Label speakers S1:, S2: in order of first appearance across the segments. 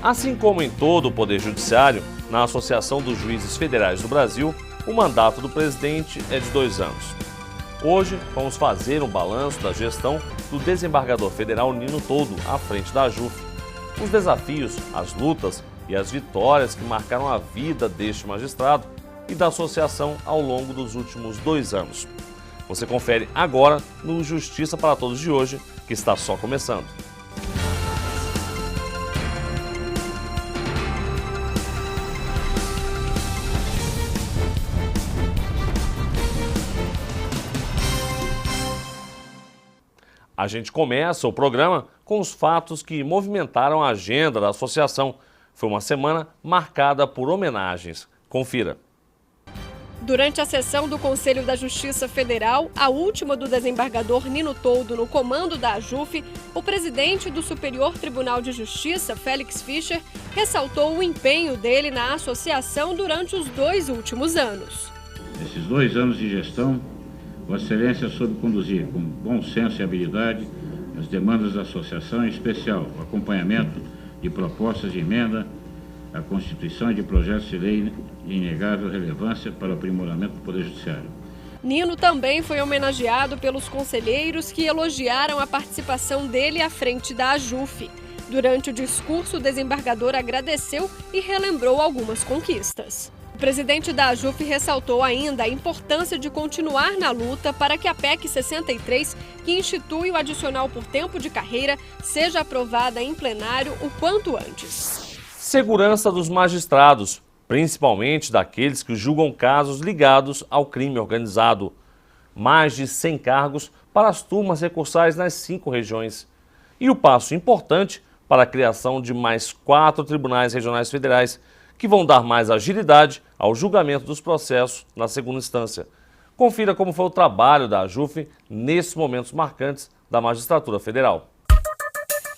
S1: Assim como em todo o Poder Judiciário, na Associação dos Juízes Federais do Brasil, o mandato do presidente é de 2 anos. Hoje, vamos fazer um balanço da gestão do desembargador federal Nino Toldo à frente da AJUF. Os desafios, as lutas e as vitórias que marcaram a vida deste magistrado e da associação ao longo dos últimos 2 anos. Você confere agora no Justiça para Todos de hoje, que está só começando. A gente começa o programa com os fatos que movimentaram a agenda da associação. Foi uma semana marcada por homenagens. Confira.
S2: Durante a sessão do Conselho da Justiça Federal, a última do desembargador Nino Toldo no comando da AJUF, o presidente do Superior Tribunal de Justiça, Félix Fischer, ressaltou o empenho dele na associação durante os 2 últimos anos.
S3: Nesses 2 anos de gestão, Vossa Excelência soube conduzir com bom senso e habilidade as demandas da associação, em especial o acompanhamento de propostas de emenda à Constituição e de projetos de lei de inegável relevância para o aprimoramento do Poder Judiciário.
S2: Nino também foi homenageado pelos conselheiros que elogiaram a participação dele à frente da AJUF. Durante o discurso, o desembargador agradeceu e relembrou algumas conquistas. O presidente da AJUF ressaltou ainda a importância de continuar na luta para que a PEC 63, que institui o adicional por tempo de carreira, seja aprovada em plenário o quanto antes.
S1: Segurança dos magistrados, principalmente daqueles que julgam casos ligados ao crime organizado. Mais de 100 cargos para as turmas recursais nas 5 regiões. E o passo importante para a criação de mais 4 tribunais regionais federais, que vão dar mais agilidade ao julgamento dos processos na segunda instância. Confira como foi o trabalho da AJUF nesses momentos marcantes da magistratura federal.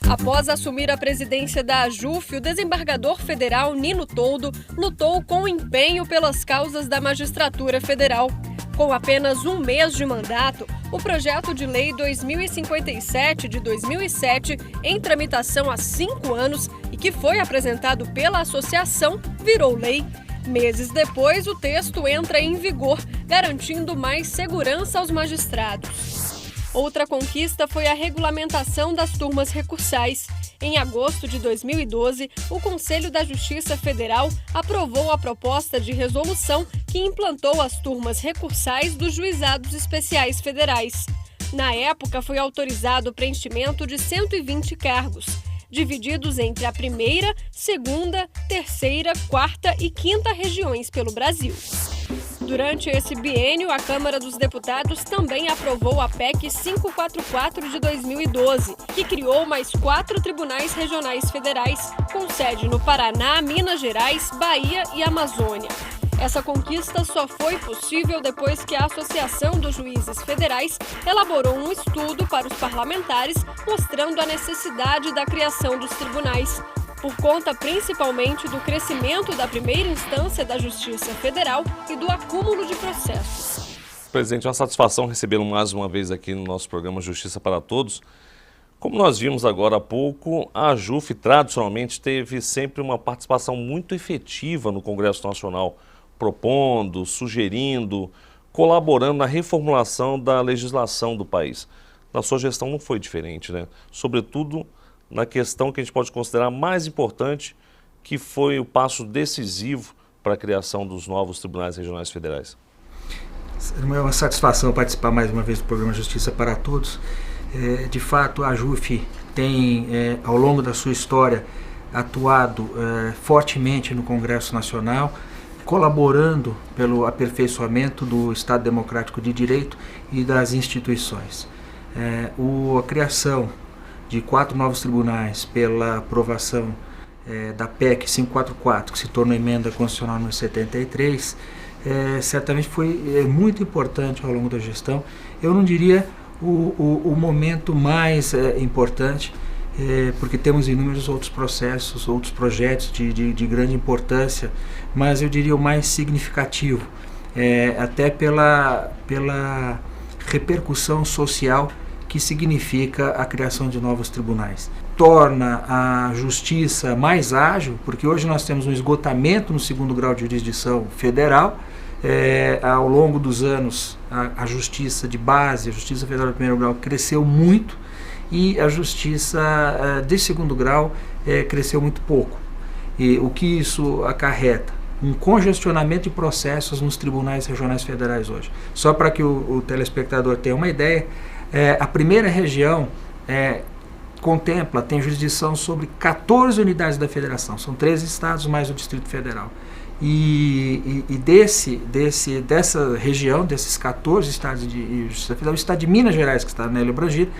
S2: Após assumir a presidência da AJUF, o desembargador federal Nino Toldo lutou com empenho pelas causas da magistratura federal. Com apenas 1 mês de mandato, o projeto de lei 2057 de 2007, em tramitação há 5 anos e que foi apresentado pela associação, virou lei. Meses depois, o texto entra em vigor, garantindo mais segurança aos magistrados. Outra conquista foi a regulamentação das turmas recursais. Em agosto de 2012, o Conselho da Justiça Federal aprovou a proposta de resolução que implantou as turmas recursais dos juizados especiais federais. Na época, foi autorizado o preenchimento de 120 cargos, divididos entre a 1ª, 2ª, 3ª, 4ª e 5ª regiões pelo Brasil. Durante esse biênio, a Câmara dos Deputados também aprovou a PEC 544 de 2012, que criou mais 4 tribunais regionais federais, com sede no Paraná, Minas Gerais, Bahia e Amazônia. Essa conquista só foi possível depois que a Associação dos Juízes Federais elaborou um estudo para os parlamentares, mostrando a necessidade da criação dos tribunais, por conta principalmente do crescimento da primeira instância da Justiça Federal e do acúmulo de processos.
S1: Presidente, é uma satisfação recebê-lo mais uma vez aqui no nosso programa Justiça para Todos. Como nós vimos agora há pouco, a AJUF tradicionalmente teve sempre uma participação muito efetiva no Congresso Nacional, propondo, sugerindo, colaborando na reformulação da legislação do país. Na sua gestão não foi diferente, né? Sobretudo na questão que a gente pode considerar mais importante, que foi o passo decisivo para a criação dos novos tribunais regionais federais.
S4: É uma satisfação participar mais uma vez do programa Justiça para Todos. De fato, a AJUF tem, ao longo da sua história, atuado fortemente no Congresso Nacional, colaborando pelo aperfeiçoamento do Estado Democrático de Direito e das instituições. A criação de 4 novos tribunais pela aprovação da PEC 544, que se tornou emenda constitucional número 73, certamente foi muito importante ao longo da gestão. Eu não diria o momento mais importante, porque temos inúmeros outros processos, outros projetos de grande importância, mas eu diria o mais significativo, até pela repercussão social que significa a criação de novos tribunais. Torna a justiça mais ágil, porque hoje nós temos um esgotamento no segundo grau de jurisdição federal. Ao longo dos anos, a justiça de base, a justiça federal de primeiro grau cresceu muito e a justiça de segundo grau cresceu muito pouco. E o que isso acarreta? Um congestionamento de processos nos tribunais regionais federais hoje. Só para que o telespectador tenha uma ideia, a primeira região tem jurisdição sobre 14 unidades da federação, são 13 estados mais o Distrito Federal. E dessa região, desses 14 estados de justiça federal, o estado de Minas Gerais, que está nele abrangido,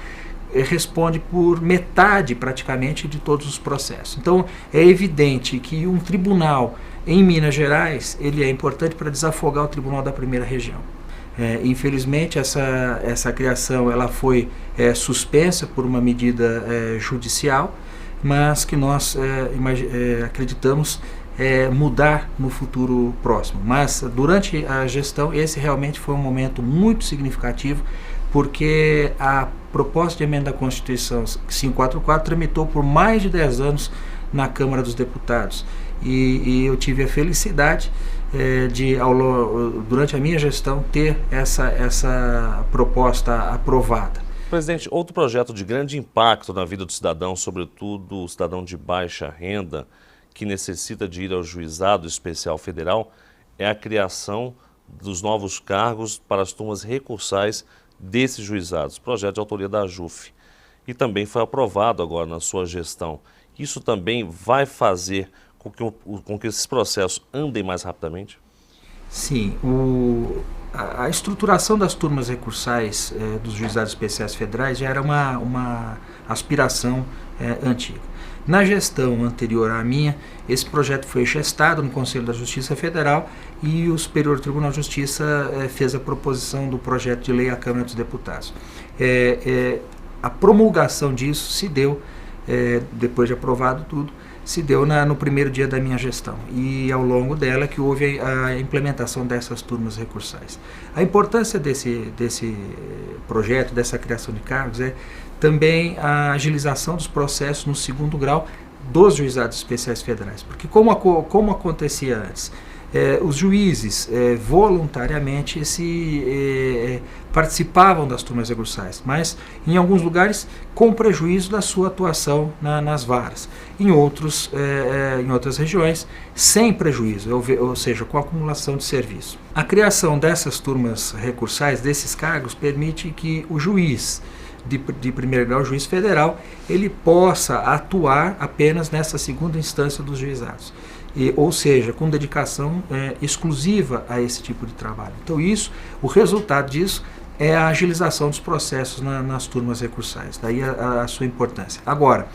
S4: responde por metade praticamente de todos os processos. Então é evidente que um tribunal em Minas Gerais ele é importante para desafogar o tribunal da primeira região. Infelizmente essa criação ela foi suspensa por uma medida judicial, mas que nós acreditamos mudar no futuro próximo. Mas durante a gestão esse realmente foi um momento muito significativo, porque a proposta de emenda à Constituição 544 tramitou por mais de 10 anos na Câmara dos Deputados. E eu tive a felicidade de, durante a minha gestão, ter essa proposta aprovada.
S1: Presidente, outro projeto de grande impacto na vida do cidadão, sobretudo o cidadão de baixa renda, que necessita de ir ao Juizado Especial Federal, é a criação dos novos cargos para as turmas recursais desses juizados, projeto de autoria da AJUF, e também foi aprovado agora na sua gestão. Isso também vai fazer com que esses processos andem mais rapidamente?
S4: Sim, a estruturação das turmas recursais dos juizados especiais federais já era uma aspiração antiga. Na gestão anterior à minha, esse projeto foi gestado no Conselho da Justiça Federal e o Superior Tribunal de Justiça fez a proposição do projeto de lei à Câmara dos Deputados. A promulgação disso se deu, depois de aprovado tudo, se deu no primeiro dia da minha gestão e ao longo dela que houve a implementação dessas turmas recursais. A importância desse projeto, dessa criação de cargos também a agilização dos processos no segundo grau dos juizados especiais federais, porque como acontecia antes, os juízes voluntariamente participavam das turmas recursais, mas em alguns lugares com prejuízo da sua atuação nas varas, em outras regiões sem prejuízo, ou seja, com acumulação de serviço. A criação dessas turmas recursais, desses cargos, permite que o juiz de primeiro grau, o juiz federal, ele possa atuar apenas nessa segunda instância dos juizados. Ou seja, com dedicação exclusiva a esse tipo de trabalho. Então o resultado disso é a agilização dos processos nas turmas recursais, daí a sua importância. Agora,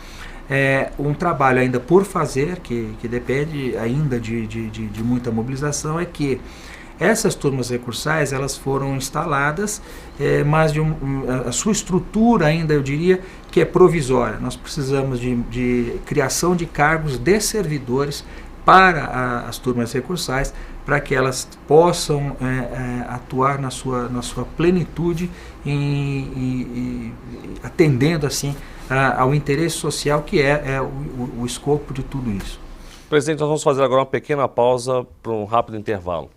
S4: um trabalho ainda por fazer, que depende ainda de muita mobilização, é que essas turmas recursais elas foram instaladas, mas a sua estrutura ainda eu diria que é provisória. Nós precisamos de criação de cargos de servidores para as turmas recursais, para que elas possam atuar na sua plenitude, atendendo assim ao interesse social que é o escopo de tudo isso.
S1: Presidente, nós vamos fazer agora uma pequena pausa para um rápido intervalo.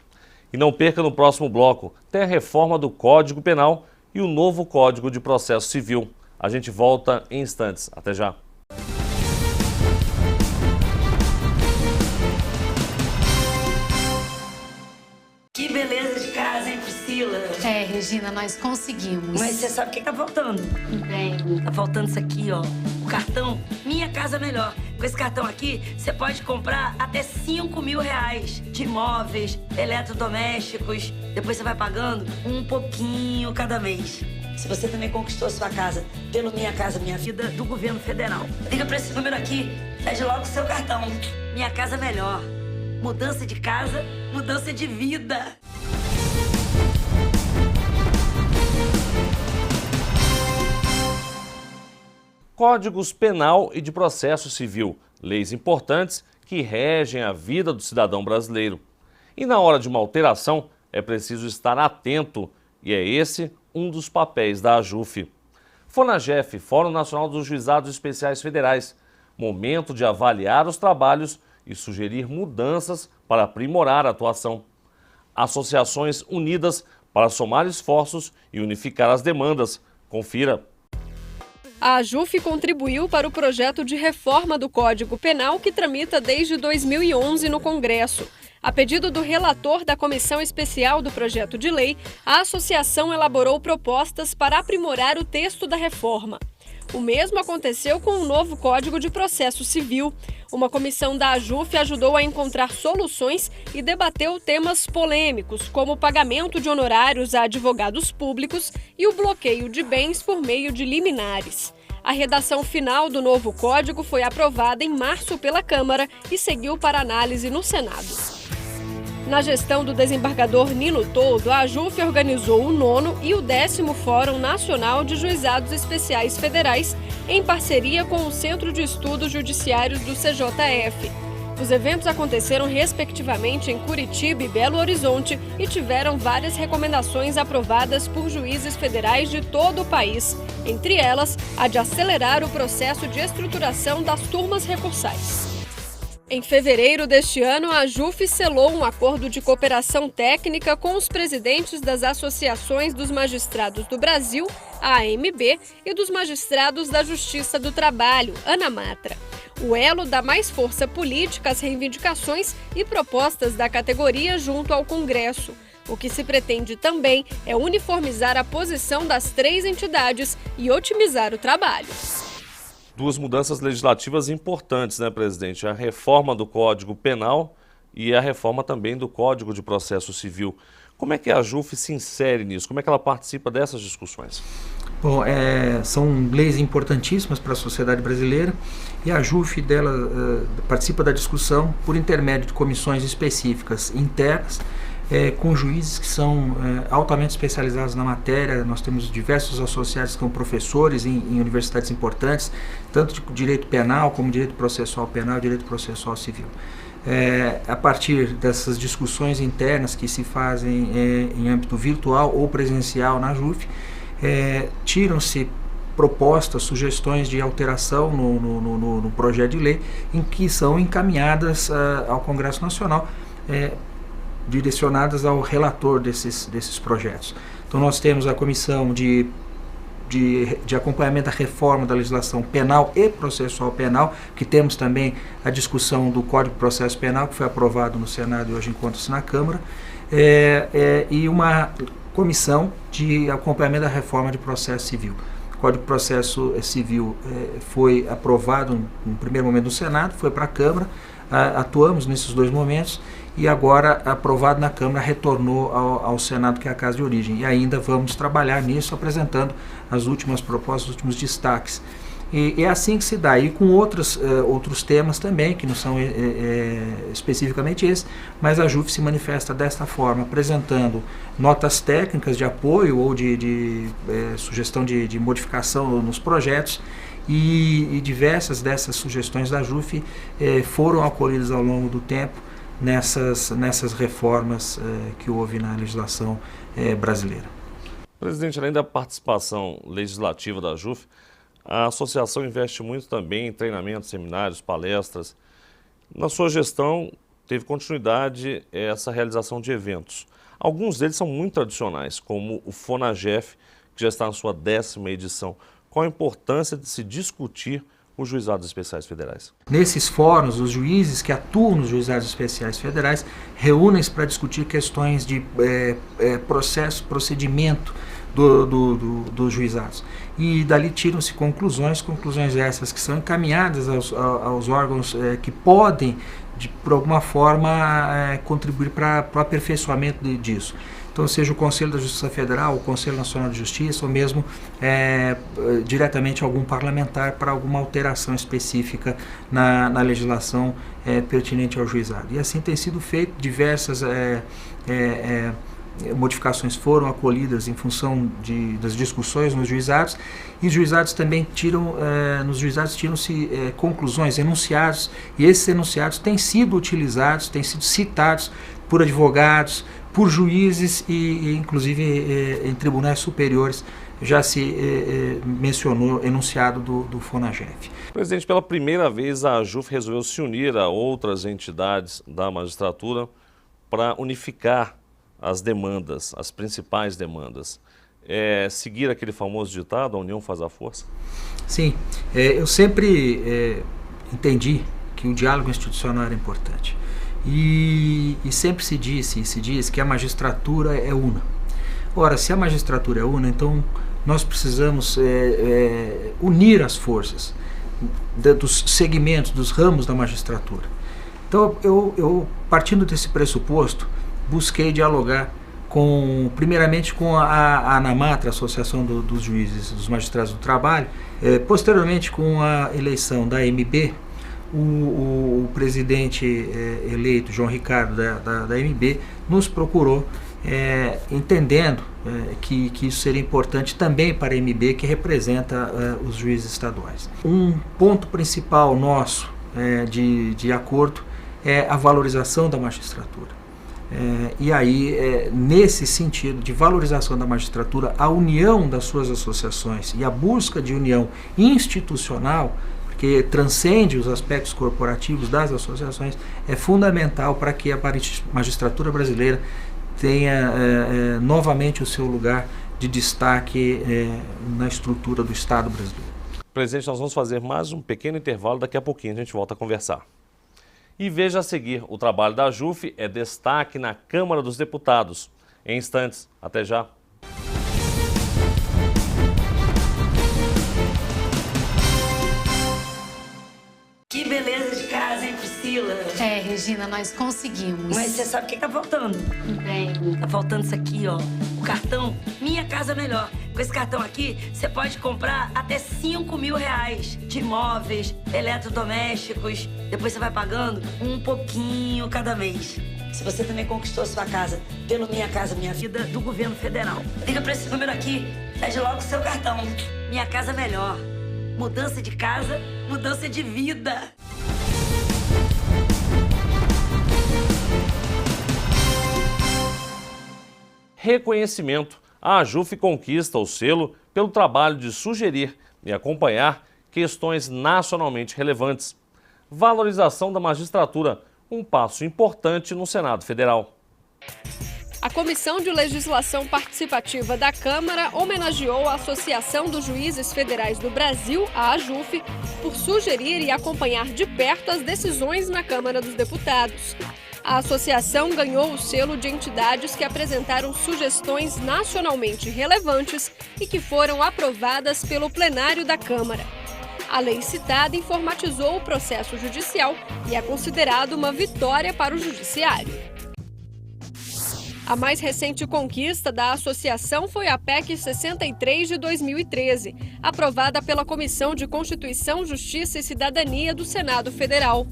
S1: E não perca no próximo bloco, tem a reforma do Código Penal e o novo Código de Processo Civil. A gente volta em instantes. Até já.
S5: Que beleza de casa, hein, Priscila?
S6: Regina, nós conseguimos.
S5: Mas você sabe o que tá faltando?
S6: Bem.
S5: Tá faltando isso aqui, ó. O cartão Minha Casa Melhor. Com esse cartão aqui, você pode comprar até R$5.000 de imóveis, eletrodomésticos. Depois você vai pagando um pouquinho cada mês. Se você também conquistou a sua casa pelo Minha Casa Minha Vida do governo federal, liga pra esse número aqui, pede logo o seu cartão. Minha Casa Melhor. Mudança de casa, mudança de vida.
S1: Códigos Penal e de Processo Civil, leis importantes que regem a vida do cidadão brasileiro. E na hora de uma alteração, é preciso estar atento, e é esse um dos papéis da AJUF. FONAGEF, Fórum Nacional dos Juizados Especiais Federais. Momento de avaliar os trabalhos e sugerir mudanças para aprimorar a atuação. Associações unidas para somar esforços e unificar as demandas. Confira.
S2: A AJUF contribuiu para o projeto de reforma do Código Penal que tramita desde 2011 no Congresso. A pedido do relator da Comissão Especial do Projeto de Lei, a associação elaborou propostas para aprimorar o texto da reforma. O mesmo aconteceu com o novo Código de Processo Civil. Uma comissão da AJUF ajudou a encontrar soluções e debateu temas polêmicos, como o pagamento de honorários a advogados públicos e o bloqueio de bens por meio de liminares. A redação final do novo código foi aprovada em março pela Câmara e seguiu para análise no Senado. Na gestão do desembargador Nino Toldo, a AJUF organizou o 9º e o 10º Fórum Nacional de Juizados Especiais Federais, em parceria com o Centro de Estudos Judiciários do CJF. Os eventos aconteceram respectivamente em Curitiba e Belo Horizonte e tiveram várias recomendações aprovadas por juízes federais de todo o país, entre elas a de acelerar o processo de estruturação das turmas recursais. Em fevereiro deste ano, a AJUF selou um acordo de cooperação técnica com os presidentes das Associações dos Magistrados do Brasil, a AMB, e dos Magistrados da Justiça do Trabalho, ANAMATRA. O elo dá mais força política às reivindicações e propostas da categoria junto ao Congresso. O que se pretende também é uniformizar a posição das 3 entidades e otimizar o trabalho.
S1: Duas mudanças legislativas importantes, né, presidente? A reforma do Código Penal e a reforma também do Código de Processo Civil. Como é que a AJUF se insere nisso? Como é que ela participa dessas discussões?
S4: Bom, são leis importantíssimas para a sociedade brasileira e a AJUF participa da discussão por intermédio de comissões específicas internas, com juízes que são altamente especializados na matéria. Nós temos diversos associados que são professores em universidades importantes, tanto de direito penal como direito processual penal e direito processual civil. A partir dessas discussões internas que se fazem em âmbito virtual ou presencial na AJUF, tiram-se propostas, sugestões de alteração no projeto de lei em que são encaminhadas ao Congresso Nacional, direcionadas ao relator desses projetos. Então nós temos a comissão de acompanhamento da reforma da legislação penal e processual penal, que temos também a discussão do Código de Processo Penal, que foi aprovado no Senado e hoje encontra-se na Câmara, e uma comissão de acompanhamento da reforma de processo civil. O Código de Processo Civil foi aprovado no primeiro momento no Senado, foi para a Câmara, atuamos nesses 2 momentos, e agora, aprovado na Câmara, retornou ao Senado, que é a casa de origem. E ainda vamos trabalhar nisso, apresentando as últimas propostas, os últimos destaques. E é assim que se dá, e com outros temas também, que não são especificamente esses, mas a AJUF se manifesta desta forma, apresentando notas técnicas de apoio ou de sugestão de modificação nos projetos, e diversas dessas sugestões da AJUF foram acolhidas ao longo do tempo nessas reformas que houve na legislação brasileira.
S1: Presidente, além da participação legislativa da AJUF, a associação investe muito também em treinamentos, seminários, palestras. Na sua gestão, teve continuidade essa realização de eventos. Alguns deles são muito tradicionais, como o FONAGEF, que já está na sua 10ª edição. Qual a importância de se discutir os juizados especiais federais? Nesses
S4: fóruns, os juízes que atuam nos juizados especiais federais reúnem-se para discutir questões de procedimento dos juizados. E dali tiram-se conclusões essas que são encaminhadas aos órgãos que podem, por alguma forma, contribuir para o aperfeiçoamento disso. Então, seja o Conselho da Justiça Federal, o Conselho Nacional de Justiça, ou mesmo diretamente algum parlamentar para alguma alteração específica na legislação pertinente ao juizado. E assim tem sido feito, diversas modificações foram acolhidas em função das discussões nos juizados, e os juizados também tiram-se conclusões, enunciados, e esses enunciados têm sido utilizados, têm sido citados por advogados, por juízes e inclusive em tribunais superiores já se mencionou, enunciado do FONAGEF.
S1: Presidente, pela primeira vez a AJUF resolveu se unir a outras entidades da magistratura para unificar as demandas, as principais demandas. Seguir aquele famoso ditado, a união faz a força?
S4: Sim, eu sempre entendi que o diálogo institucional era importante. E sempre se diz que a magistratura é una. Ora, se a magistratura é una, então nós precisamos unir as forças dos segmentos, dos ramos da magistratura. Então, eu partindo desse pressuposto, busquei dialogar primeiramente com a ANAMATRA, Associação dos Juízes dos Magistrados do Trabalho, posteriormente com a eleição da AMB, o presidente eleito, João Ricardo, da AMB, nos procurou, entendendo que isso seria importante também para a AMB, que representa os juízes estaduais. Um ponto principal nosso de acordo é a valorização da magistratura. E aí, nesse sentido de valorização da magistratura, a união das suas associações e a busca de união institucional, que transcende os aspectos corporativos das associações, é fundamental para que a magistratura brasileira tenha novamente o seu lugar de destaque na estrutura do Estado brasileiro.
S1: Presidente, nós vamos fazer mais um pequeno intervalo, daqui a pouquinho a gente volta a conversar. E veja a seguir, o trabalho da AJUF é destaque na Câmara dos Deputados. Em instantes, até já.
S5: Que beleza de casa, hein, Priscila?
S6: Regina, nós conseguimos.
S5: Mas você sabe o que tá faltando?
S6: Bem,
S5: Tá faltando isso aqui, ó. O cartão Minha Casa Melhor. Com esse cartão aqui, você pode comprar até 5 mil reais de imóveis, eletrodomésticos. Depois você vai pagando um pouquinho cada mês. Se você também conquistou sua casa pelo Minha Casa Minha Vida do governo federal, liga pra esse número aqui, pede logo o seu cartão. Minha Casa Melhor. Mudança de casa, mudança de vida.
S1: Reconhecimento. A AJUF conquista o selo pelo trabalho de sugerir e acompanhar questões nacionalmente relevantes. Valorização da magistratura, um passo importante no Senado Federal.
S2: A Comissão de Legislação Participativa da Câmara homenageou a Associação dos Juízes Federais do Brasil, a AJUF, por sugerir e acompanhar de perto as decisões na Câmara dos Deputados. A associação ganhou o selo de entidades que apresentaram sugestões nacionalmente relevantes e que foram aprovadas pelo plenário da Câmara. A lei citada informatizou o processo judicial e é considerado uma vitória para o judiciário. A mais recente conquista da associação foi a PEC 63 de 2013, aprovada pela Comissão de Constituição, Justiça e Cidadania do Senado Federal.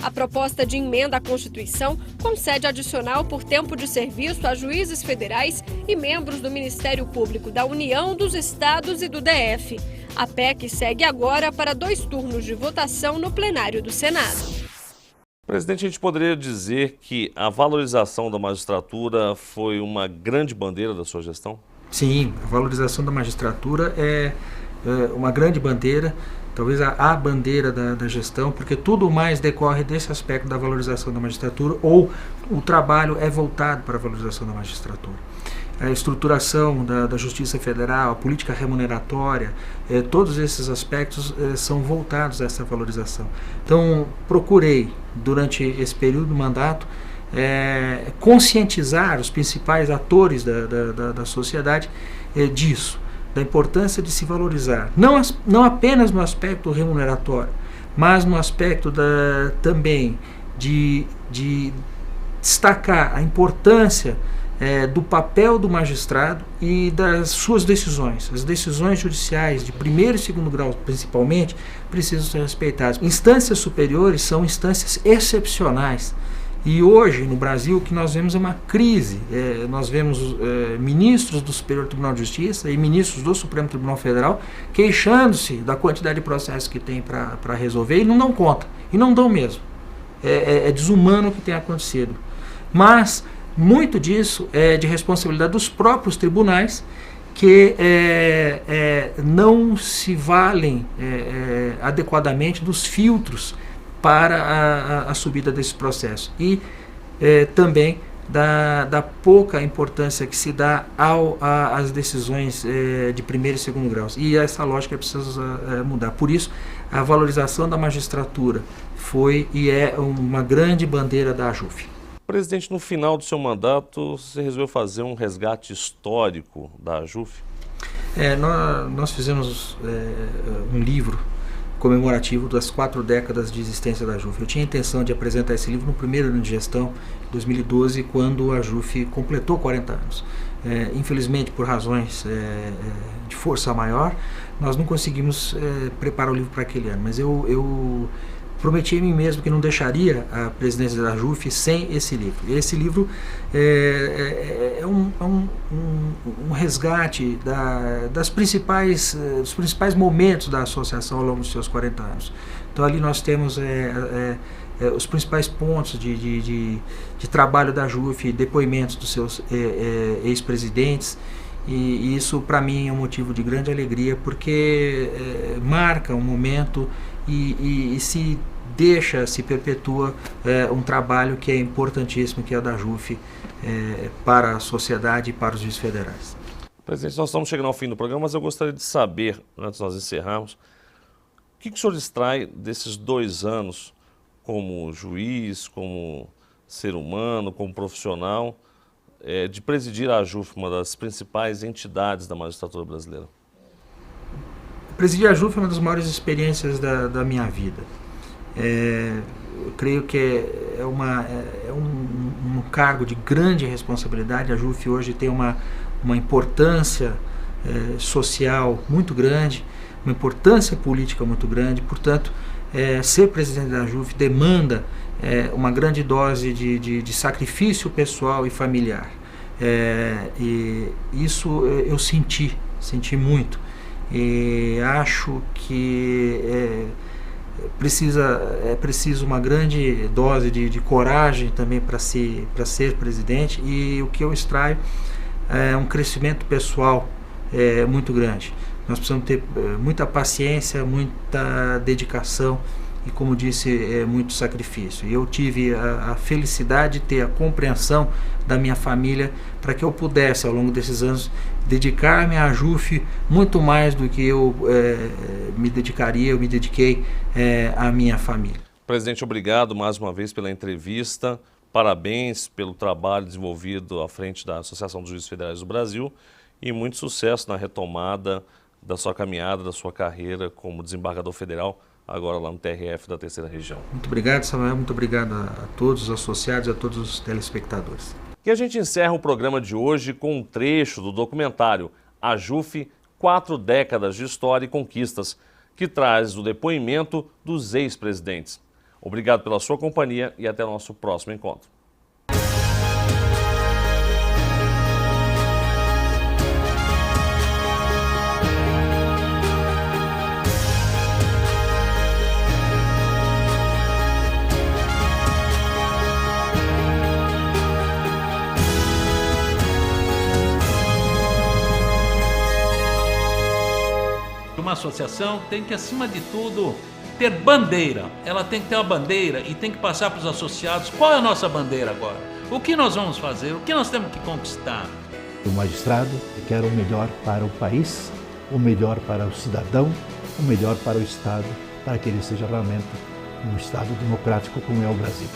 S2: A proposta de emenda à Constituição concede adicional por tempo de serviço a juízes federais e membros do Ministério Público da União, dos Estados e do DF. A PEC segue agora para 2 turnos de votação no plenário do Senado.
S1: Presidente, a gente poderia dizer que a valorização da magistratura foi uma grande bandeira da sua gestão?
S4: Sim, a valorização da magistratura é uma grande bandeira, talvez a bandeira da gestão, porque tudo mais decorre desse aspecto da valorização da magistratura, ou o trabalho é voltado para a valorização da magistratura. A estruturação da Justiça Federal, a política remuneratória, todos esses aspectos são voltados a essa valorização. Então, procurei, durante esse período do mandato, conscientizar os principais atores da sociedade disso, da importância de se valorizar, não apenas no aspecto remuneratório, mas no aspecto também de destacar a importância do papel do magistrado e das suas decisões. As decisões judiciais de primeiro e segundo grau, principalmente, precisam ser respeitadas. Instâncias superiores são instâncias excepcionais. E hoje, no Brasil, o que nós vemos é uma crise. Nós vemos ministros do Superior Tribunal de Justiça e ministros do Supremo Tribunal Federal queixando-se da quantidade de processos que tem para resolver e não dão conta. E não dão mesmo. É desumano o que tem acontecido. Mas muito disso é de responsabilidade dos próprios tribunais que não se valem adequadamente dos filtros para a subida desse processo. E também da pouca importância que se dá às decisões de primeiro e segundo graus. E essa lógica precisa mudar. Por isso, a valorização da magistratura foi e é uma grande bandeira da AJUF.
S1: Presidente, no final do seu mandato, você resolveu fazer um resgate histórico da AJUF?
S4: Nós fizemos um livro comemorativo das 4 décadas de existência da AJUF. Eu tinha a intenção de apresentar esse livro no primeiro ano de gestão, 2012, quando a AJUF completou 40 anos. Infelizmente, por razões de força maior, nós não conseguimos preparar o livro para aquele ano, mas eu prometi a mim mesmo que não deixaria a presidência da AJUF sem esse livro. E esse livro é um resgate dos principais momentos da associação ao longo dos seus 40 anos. Então ali nós temos os principais pontos de trabalho da AJUF, depoimentos dos seus ex-presidentes, e isso para mim é um motivo de grande alegria, porque marca um momento e se perpetua um trabalho que é importantíssimo, que é o da AJUF para a sociedade e para os juízes federais.
S1: Presidente, nós estamos chegando ao fim do programa, mas eu gostaria de saber, antes de nós encerrarmos, o que o senhor extrai desses 2 anos como juiz, como ser humano, como profissional, de presidir a AJUF, uma das principais entidades da magistratura brasileira?
S4: Presidir a AJUF é uma das maiores experiências da minha vida. Eu creio que é um cargo de grande responsabilidade. A AJUF hoje tem uma importância social muito grande, uma importância política muito grande. Portanto, ser presidente da AJUF demanda uma grande dose de sacrifício pessoal e familiar. E isso eu senti muito. E acho que é preciso uma grande dose de coragem também para ser presidente, e o que eu extraio é um crescimento pessoal muito grande. Nós precisamos ter muita paciência, muita dedicação e, como disse, muito sacrifício. E eu tive a felicidade de ter a compreensão da minha família para que eu pudesse, ao longo desses anos, dedicar-me à AJUF muito mais do que eu me dediquei à minha família.
S1: Presidente, obrigado mais uma vez pela entrevista. Parabéns pelo trabalho desenvolvido à frente da Associação dos Juízes Federais do Brasil e muito sucesso na retomada da sua caminhada, da sua carreira como desembargador federal, agora lá no TRF da 3ª Região.
S4: Muito obrigado, Samuel. Muito obrigado a todos os associados e a todos os telespectadores.
S1: E a gente encerra o programa de hoje com um trecho do documentário AJUF, 4 décadas de história e conquistas, que traz o depoimento dos ex-presidentes. Obrigado pela sua companhia e até o nosso próximo encontro.
S7: Uma associação tem que, acima de tudo, ter bandeira. Ela tem que ter uma bandeira e tem que passar para os associados qual é a nossa bandeira agora. O que nós vamos fazer? O que nós temos que conquistar?
S8: O magistrado quer o melhor para o país, o melhor para o cidadão, o melhor para o Estado, para que ele seja realmente um Estado democrático como é o Brasil.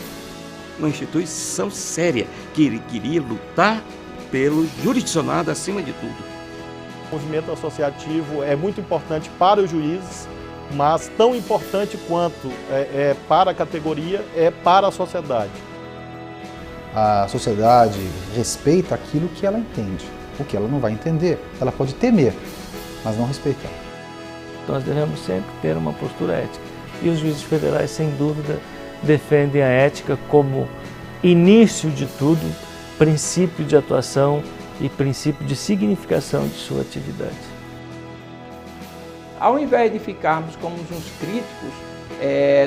S9: Uma instituição séria que queria lutar pelo jurisdicionado acima de tudo.
S10: O movimento associativo é muito importante para os juízes, mas tão importante quanto para a categoria, é para a sociedade.
S11: A sociedade respeita aquilo que ela entende. O que ela não vai entender, ela pode temer, mas não respeitar.
S12: Nós devemos sempre ter uma postura ética. E os juízes federais, sem dúvida, defendem a ética como início de tudo, princípio de atuação e princípio de significação de sua atividade.
S13: Ao invés de ficarmos como uns críticos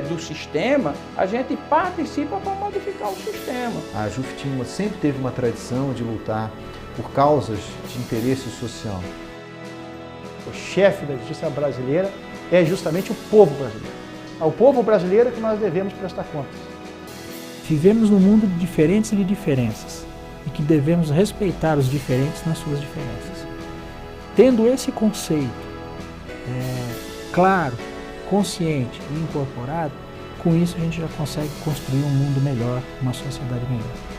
S13: do sistema, a gente participa para modificar o sistema.
S11: A AJUF sempre teve uma tradição de lutar por causas de interesse social.
S14: O chefe da justiça brasileira é justamente o povo brasileiro. Ao povo brasileiro que nós devemos prestar contas.
S4: Vivemos num mundo de diferentes e de diferenças, e que devemos respeitar os diferentes nas suas diferenças. Tendo esse conceito claro, consciente e incorporado, com isso a gente já consegue construir um mundo melhor, uma sociedade melhor.